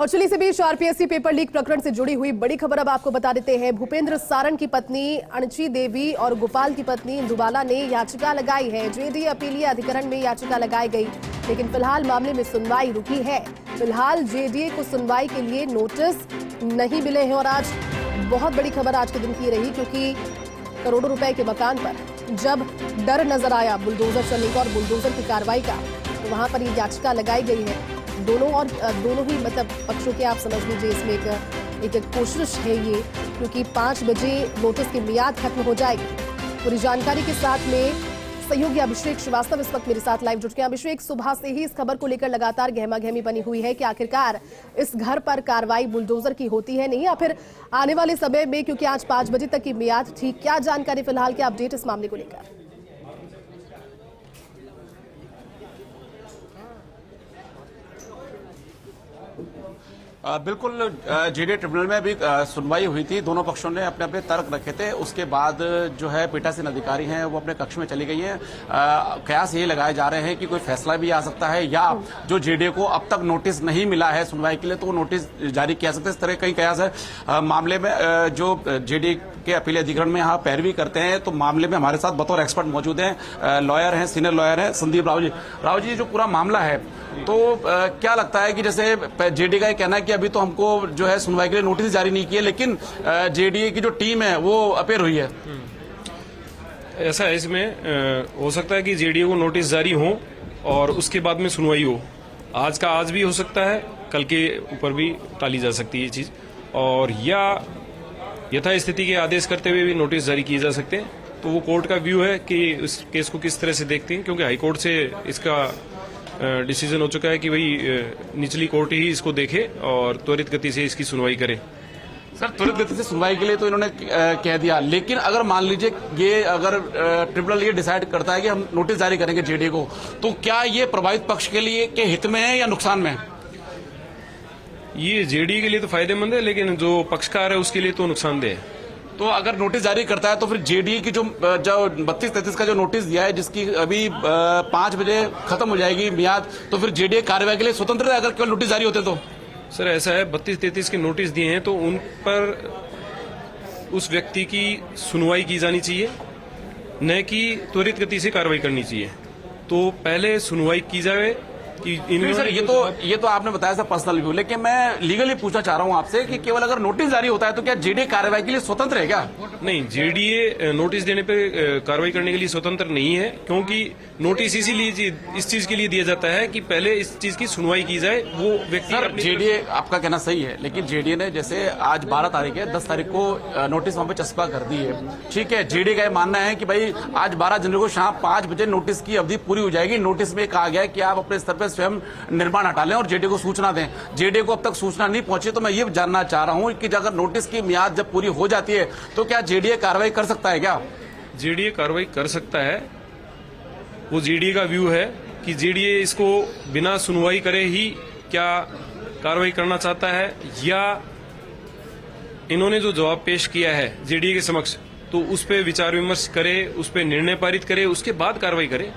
और चलिए इसी बीच आरपीएससी पेपर लीक प्रकरण से जुड़ी हुई बड़ी खबर अब आपको बता देते हैं। भूपेंद्र सारण की पत्नी अणची देवी और गोपाल की पत्नी इंदुबाला ने याचिका लगाई है। जेडी अपीलीय अधिकरण में याचिका लगाई गई, लेकिन फिलहाल मामले में सुनवाई रुकी है। फिलहाल जेडीए को सुनवाई के लिए नोटिस नहीं मिले हैं और आज बहुत बड़ी खबर आज के दिन की रही, क्योंकि करोड़ों रुपए के मकान पर जब डर नजर आया बुलडोजर चलने का और बुलडोजर की कार्रवाई का, तो वहां पर ये याचिका लगाई गई है। दोनों ही मतलब पक्षों के आप समझ लीजिए इसमें एक कोशिश है ये, क्योंकि 5 बजे नोटिस की मियाद खत्म हो जाएगी। पूरी जानकारी के साथ में सहयोगी अभिषेक श्रीवास्तव इस वक्त मेरे साथ लाइव जुट गए। अभिषेक, सुबह से ही इस खबर को लेकर लगातार गहमागहमी बनी हुई है कि आखिरकार इस घर पर कार्रवाई बुलडोजर की होती है नहीं, या फिर आने वाले समय में, क्योंकि आज 5 बजे तक की मियाद थी। क्या जानकारी फिलहाल, क्या अपडेट इस मामले को लेकर? बिल्कुल, जेडीए ट्रिब्यूनल में भी सुनवाई हुई थी। दोनों पक्षों ने अपने अपने तर्क रखे थे। उसके बाद जो है पीठासीन अधिकारी हैं वो अपने कक्ष में चली गई हैं। कयास ये लगाए जा रहे हैं कि कोई फैसला भी आ सकता है, या जो जेडीए को अब तक नोटिस नहीं मिला है सुनवाई के लिए, तो वो नोटिस जारी किया सकते हैं। इस तरह कई कयास है मामले में। जो जेडीए के अपीलीय अधिकरण में यहाँ पैरवी करते हैं, तो मामले में हमारे साथ बतौर एक्सपर्ट मौजूद हैं, लॉयर हैं, सीनियर लॉयर हैं संदीप राव जी। राव जी, जो पूरा मामला है, तो क्या लगता है कि जैसे जेडीए का कहना है कि अभी तो हमको जो है सुनवाई के लिए नोटिस जारी नहीं किए, लेकिन जेडीए की जो टीम है वो अपेयर हुई है। ऐसा है, इसमें हो सकता है कि जेडीए को नोटिस जारी हो और उसके बाद में सुनवाई हो। आज का आज भी हो सकता है, कल के ऊपर भी टाली जा सकती है ये चीज, और या यथास्थिति के आदेश करते हुए भी नोटिस जारी किए जा सकते हैं। तो वो कोर्ट का व्यू है कि इस केस को किस तरह से देखते हैं, क्योंकि हाईकोर्ट से इसका डिसीजन हो चुका है कि भाई निचली कोर्ट ही इसको देखे और त्वरित गति से इसकी सुनवाई करे। सर, त्वरित गति से सुनवाई के लिए तो इन्होंने कह दिया, लेकिन अगर मान लीजिए ये अगर ट्रिब्यूनल ये डिसाइड करता है कि हम नोटिस जारी करेंगे जेडीए को, तो क्या ये प्रभावित पक्ष के लिए के हित में है या नुकसान में है? ये जेडीए के लिए तो फायदेमंद है, लेकिन जो पक्षकार है उसके लिए तो नुकसानदेह है। तो अगर नोटिस जारी करता है तो फिर जेडीए की जो 32-33 का जो नोटिस दिया है, जिसकी अभी 5 बजे खत्म हो जाएगी मियाद, तो फिर जेडीए कार्रवाई के लिए स्वतंत्र है अगर केवल नोटिस जारी होते तो? सर, ऐसा है, 32-33 के नोटिस दिए हैं तो उन पर उस व्यक्ति की सुनवाई की जानी चाहिए, न कि त्वरित गति से कार्रवाई करनी चाहिए। तो पहले सुनवाई की जाए कि सर, ये तो आपने बताया सर पर्सनल व्यू, लेकिन मैं लीगली पूछना चाह रहा हूं आपसे कि केवल अगर नोटिस जारी होता है तो क्या जेडीए कार्रवाई के लिए स्वतंत्र है क्या? नहीं, जेडीए नोटिस देने पे कार्रवाई करने के लिए स्वतंत्र नहीं है, क्योंकि नोटिस इसीलिए इस चीज के लिए दिया जाता है कि पहले इस चीज की सुनवाई की जाए। वो व्यक्ति सर, जेडीए आपका कहना सही है, लेकिन जेडीए ने जैसे आज 12 तारीख है, 10 तारीख को नोटिस वहां पे चस्पा कर दी है। ठीक है, जेडीए का मानना है कि भाई आज 12 जनवरी को शाम 5 बजे नोटिस की अवधि पूरी हो जाएगी। नोटिस में कहा गया है कि आप अपने स्तर पर स्वयं निर्माण हटा लें और जेडीए को सूचना दें। जेडीए को अब तक सूचना नहीं पहुंची, तो मैं ये जानना चाह रहा हूं कि अगर नोटिस की मियाद जब पूरी हो जाती है तो क्या जेडीए कार्रवाई कर सकता है क्या? जेडीए कार्रवाई कर सकता है। वो जेडीए का व्यू है कि जेडीए इसको बिना सुनवाई करे ही क्या कार्रवाई करना चाहता है, या इन्होंने जो जवाब पेश किया है जेडीए के समक्ष, तो उस पर विचार विमर्श करे, उस पर निर्णय पारित करे, उसके बाद कार्रवाई करे।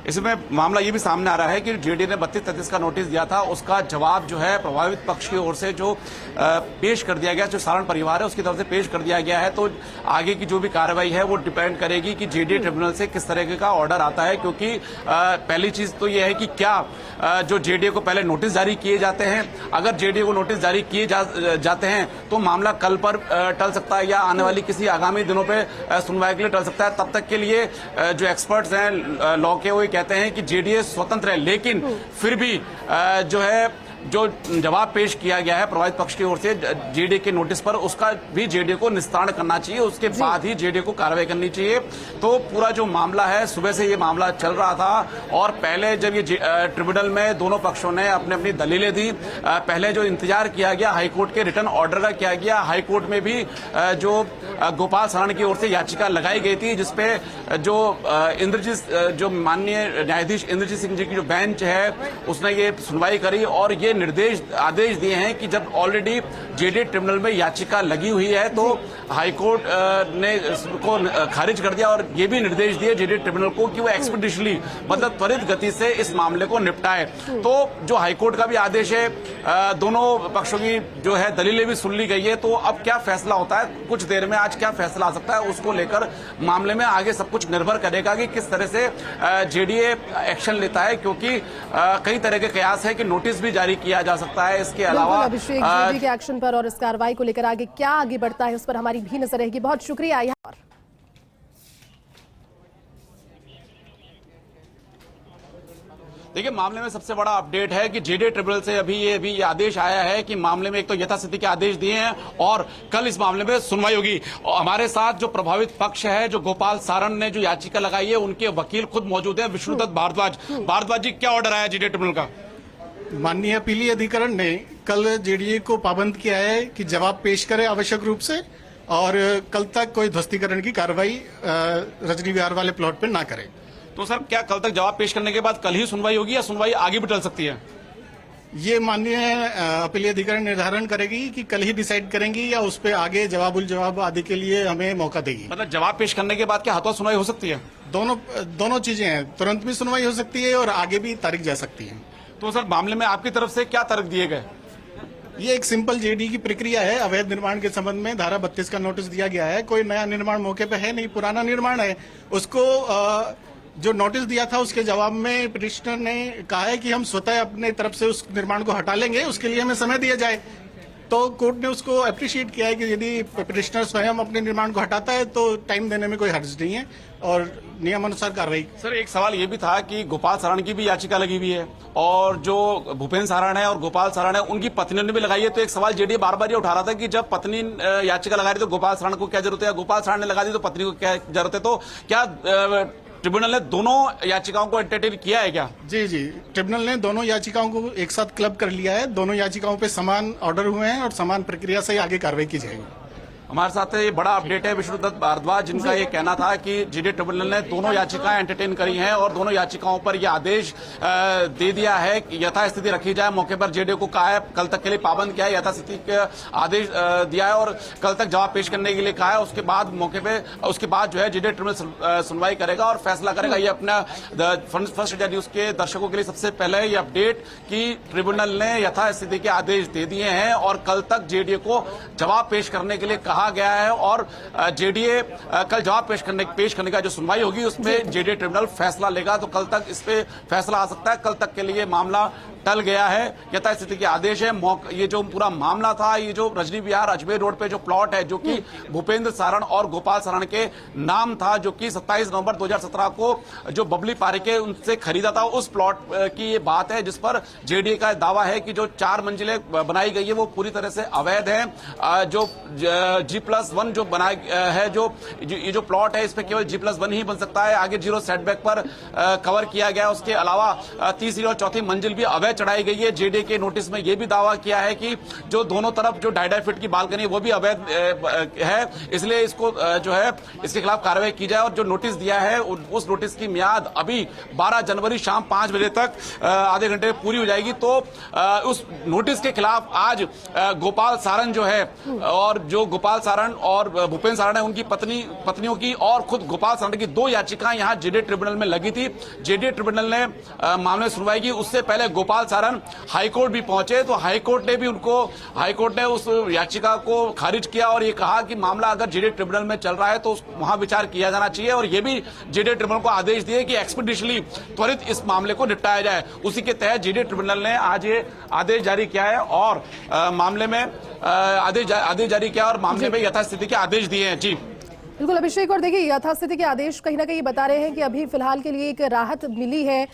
इसमें मामला ये भी सामने आ रहा है कि जेडीए ने 32-33 का नोटिस दिया था, उसका जवाब जो है प्रभावित पक्ष की ओर से जो पेश कर दिया गया, जो सारण परिवार है उसकी तरफ से पेश कर दिया गया है। तो आगे की जो भी कार्रवाई है वो डिपेंड करेगी कि जेडीए ट्रिब्यूनल से किस तरह का ऑर्डर आता है, क्योंकि पहली चीज तो ये है कि क्या जो जेडीए को पहले नोटिस जारी किए जाते हैं, अगर जेडीए को नोटिस जारी किए जाते हैं तो मामला कल पर टल सकता है या आने वाली किसी आगामी दिनों पर सुनवाई के लिए टल सकता है। तब तक के लिए जो एक्सपर्ट्स हैं लॉ के, वो कहते हैं कि जेडीए स्वतंत्र है, लेकिन फिर भी जो है जो जवाब पेश किया गया है प्रभावित पक्ष की ओर से जेडीए के नोटिस पर, उसका भी जेडीए को निस्तारण करना चाहिए, उसके बाद ही जेडीए को कार्रवाई करनी चाहिए। तो पूरा जो मामला है, सुबह से ये मामला चल रहा था और पहले जब ये ट्रिब्यूनल में दोनों पक्षों ने अपनी अपनी दलीलें दी, पहले जो इंतजार किया गया हाईकोर्ट के रिटर्न ऑर्डर का किया गया, हाईकोर्ट में भी जो गोपाल सारण की ओर से याचिका लगाई गई थी, जिसपे जो जो माननीय न्यायाधीश इंद्रजीत सिंह जी की जो बेंच है उसने ये सुनवाई करी और ये आदेश दिए हैं कि जब ऑलरेडी जेडी ट्रिब्यूनल में याचिका लगी हुई है तो हाईकोर्ट ने इसको खारिज कर दिया और ये भी निर्देश दिए जेडी ट्रिब्यूनल को कि वो एक्सपीडिशनली मतलब त्वरित गति से इस मामले को निपटाए। तो जो हाईकोर्ट का भी आदेश है, दोनों पक्षों की जो है दलीलें भी सुन ली गई है। तो अब क्या फैसला होता है, कुछ देर में आज क्या फैसला आ सकता है, उसको लेकर मामले में आगे सब कुछ निर्भर करेगा कि किस तरह से जेडीए एक्शन लेता है, क्योंकि कई तरह के कयास है कि नोटिस भी जारी किया जा सकता है। इसके अलावा अभिषेक, जेडी के एक्शन पर और इस कार्रवाई को लेकर आगे क्या आगे बढ़ता है उस पर हमारी भी नजर रहेगी। बहुत शुक्रिया। यहाँ देखिए, मामले में सबसे बड़ा अपडेट है कि जेडी ट्रिब्यूनल से अभी ये आदेश आया है कि मामले में एक तो यथास्थिति के आदेश दिए हैं और कल इस मामले में सुनवाई होगी। और हमारे साथ जो प्रभावित पक्ष है, जो गोपाल सारण ने जो याचिका लगाई है, उनके वकील खुद मौजूद हैं, विष्णुदत्त भारद्वाज। भारद्वाज जी, क्या ऑर्डर आया जेडी ट्रिब्यूनल का? माननीय अपीलीय अधिकरण ने कल जेडीए को पाबंद किया है कि जवाब पेश करे आवश्यक रूप से और कल तक कोई ध्वस्तीकरण की कार्रवाई रजनी विहार वाले प्लॉट पर ना करे। तो सर, क्या कल तक जवाब पेश करने के बाद कल ही सुनवाई होगी या सुनवाई आगे भी टल सकती है? ये माननीय अपीलीय अधिकरण निर्धारण करेगी कि कल ही डिसाइड करेंगी या उस पर आगे जवाब उल जवाब आदि के लिए हमें मौका देगी। मतलब जवाब पेश करने के बाद क्या हाथों सुनवाई हो सकती है? दोनों चीजें हैं, तुरंत भी सुनवाई हो सकती है और आगे भी तारीख जा सकती है। तो सर, मामले में आपकी तरफ से क्या तर्क दिए गए? ये एक सिंपल जेडी की प्रक्रिया है। अवैध निर्माण के संबंध में धारा 32 का नोटिस दिया गया है। कोई नया निर्माण मौके पे है नहीं, पुराना निर्माण है। उसको जो नोटिस दिया था उसके जवाब में पिटिशनर ने कहा है कि हम स्वतः अपने तरफ से उस निर्माण को हटा लेंगे, उसके लिए हमें समय दिया जाए। तो कोर्ट ने उसको अप्रिशिएट किया है कि यदि पिटिशनर स्वयं अपने निर्माण को हटाता है तो टाइम देने में कोई हर्ज नहीं है और नियमानुसार कार्रवाई। सर, एक सवाल ये भी था कि गोपाल सारण की भी याचिका लगी हुई है और जो भूपेंद्र सारण है और गोपाल सारण है उनकी पत्नियों ने भी लगाई है। तो एक सवाल जेडीए बार बार ये उठा रहा था कि जब पत्नी याचिका लगा रही तो गोपाल सारण को क्या जरूरत है, गोपाल सारण ने लगा दी तो पत्नी को क्या जरूरत है? तो क्या ट्रिब्यूनल ने दोनों याचिकाओं को एंटरटेन किया है क्या? जी, ट्रिब्यूनल ने दोनों याचिकाओं को एक साथ क्लब कर लिया है। दोनों याचिकाओं पे समान ऑर्डर हुए हैं और समान प्रक्रिया से आगे कार्रवाई की जाएगी। हमारे साथ ये बड़ा अपडेट है विष्णुदत्त भारद्वाज, जिनका ये कहना था कि जेडी ट्रिब्यूनल ने दोनों याचिकाएं एंटरटेन करी हैं और दोनों याचिकाओं पर यह आदेश दे दिया है कि यथास्थिति रखी जाए। मौके पर जेडी को कहा है, कल तक के लिए पाबंद किया है, यथास्थिति का आदेश दिया है और कल तक जवाब पेश करने के लिए कहा है। उसके बाद मौके पे उसके बाद जो है जेडी ट्रिब्यूनल सुनवाई करेगा और फैसला करेगा। ये अपना फर्स्ट इंडिया न्यूज के दर्शकों के लिए सबसे पहले ये अपडेट कि ट्रिब्यूनल ने यथास्थिति के आदेश दे दिए हैं और कल तक जेडीए को जवाब पेश करने के लिए कहा गया है और जेडीए कल जवाब पेश करने का जो सुनवाई होगी उसमें जेडीए ट्रिब्यूनल फैसला लेगा। तो कल तक इस पे फैसला आ सकता है। कल तक के लिए मामला टल गया है, यथास्थिति के आदेश है। ये जो पूरा मामला था, ये जो रजनी विहार अजमेर रोड पे जो प्लॉट है जो कि भूपेंद्र सारण और गोपाल सारण के नाम था, जो कि 27 नवंबर 2017 को जो बबली पारिके उनसे खरीदा था, उस प्लॉट की ये बात है जिस पर जेडीए का दावा है कि जो 4 मंजिलें बनाई गई है वो पूरी तरह से अवैध है। जो G+1 जो बनाया है, ये जो प्लॉट है इस पे केवल G+1 ही बन सकता है। आगे 0 सेटबैक पर कवर किया गया। उसके अलावा तीसरी और चौथी मंजिल भी अवैध चढ़ाई गई है। जेडीए के नोटिस में यह भी दावा किया है कि जो दोनों तरफ जो 2.5 फीट की बालकनी वो भी अवैध है, इसलिए इसको जो है इसके खिलाफ कार्रवाई की जाए। और जो नोटिस दिया है उस नोटिस की मियाद अभी 12 जनवरी शाम 5 बजे तक आधे घंटे पूरी हो जाएगी। तो उस नोटिस के खिलाफ आज गोपाल सारण जो है और जो गोपाल सारण और भूपेंद्र सारण है उनकी पत्नियों की और खुद गोपाल सारण की 2 याचिकाएं यहां जेडीए ट्रिब्यूनल में लगी थी। जेडीए ट्रिब्यूनल ने मामले में सुनवाई की। उससे पहले गोपाल सारण हाईकोर्ट भी पहुंचे तो हाईकोर्ट ने उस याचिका को खारिज किया और ये कहा कि मामला अगर जेडीए ट्रिब्यूनल में चल रहा है तो वहां विचार किया जाना चाहिए। और ये भी जेडीए ट्रिब्यूनल को आदेश दिए कि एक्सपीडिशनली त्वरित इस मामले को निपटाया जाए। उसी के तहत जेडीए ट्रिब्यूनल ने आज ये आदेश जारी किया है और मामले में आदेश जारी किया और मामले में यथास्थिति के आदेश दिए हैं। जी बिल्कुल अभिषेक, और देखिए यथास्थिति के आदेश कहीं ना कहीं बता रहे हैं कि अभी फिलहाल के लिए एक राहत मिली है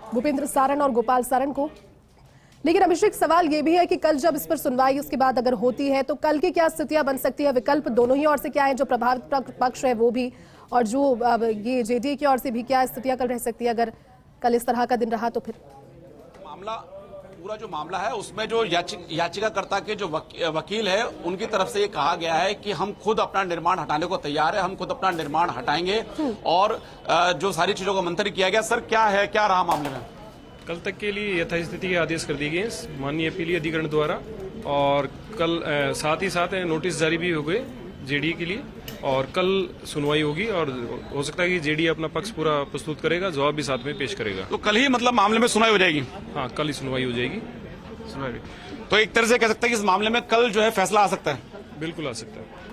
भूपेंद्र सारण और गोपाल सारण को। लेकिन अभिषेक, सवाल ये भी है कि कल जब इस पर सुनवाई उसके बाद अगर होती है तो कल की क्या स्थितियां बन सकती है? विकल्प दोनों ही ओर से क्या है, जो प्रभावित पक्ष है वो भी और जो ये जेडीए की ओर से भी क्या स्थितियां कल रह सकती है अगर कल इस तरह का दिन रहा तो? फिर पूरा जो मामला है उसमें जो याचिकाकर्ता के जो वकील है उनकी तरफ से ये कहा गया है कि हम खुद अपना निर्माण हटाने को तैयार है, हम खुद अपना निर्माण हटाएंगे और जो सारी चीजों को मंथन किया गया। सर क्या रहा मामले में? कल तक के लिए यथास्थिति के आदेश कर दिए गए माननीय अपीलीय अधिकरण द्वारा, और कल साथ ही साथ नोटिस जारी भी हो गए जेडीए के लिए, और कल सुनवाई होगी और हो सकता है कि जेडीए अपना पक्ष पूरा प्रस्तुत करेगा, जवाब भी साथ में पेश करेगा। तो कल ही मतलब मामले में सुनवाई हो जाएगी? हाँ, कल ही सुनवाई हो जाएगी। सुनवाई तो एक तरह से कह सकते हैं कि इस मामले में कल जो है फैसला आ सकता है? बिल्कुल आ सकता है,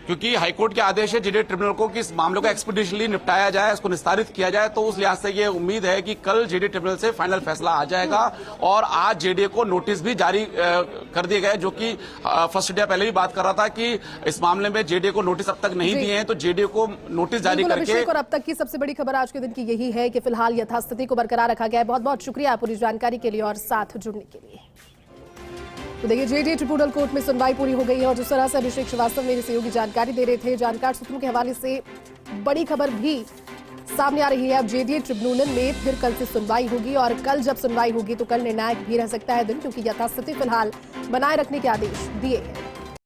क्योंकि हाईकोर्ट के आदेश है जेडीए ट्रिब्यूनल को कि इस मामले को एक्सपीडिशनली निपटाया जाए, इसको निस्तारित किया जाए। तो उस लिहाज से ये उम्मीद है कि कल जेडीए ट्रिब्यूनल से फाइनल फैसला आ जाएगा। और आज जेडीए को नोटिस भी जारी कर दिए गए, जो कि फर्स्ट डे पहले भी बात कर रहा था कि इस मामले में जेडीए को नोटिस अब तक नहीं दिए हैं, तो जेडीए को नोटिस जारी करके। और अब तक की सबसे बड़ी खबर आज के दिन की यही है कि फिलहाल यथास्थिति को बरकरार रखा गया है। बहुत बहुत शुक्रिया पूरी जानकारी के लिए और साथ जुड़ने के लिए। तो देखिए, जेडीए ट्रिब्यूनल कोर्ट में सुनवाई पूरी हो गई है और जिस तरह से अभिषेक श्रीवास्तव मेरे सहयोगी जानकारी दे रहे थे, जानकार सूत्रों के हवाले से बड़ी खबर भी सामने आ रही है। अब जेडीए ट्रिब्यूनल में फिर कल से सुनवाई होगी और कल जब सुनवाई होगी तो कल निर्णायक भी रह सकता है दिन, क्योंकि यथास्थिति फिलहाल बनाए रखने के आदेश दिए हैं।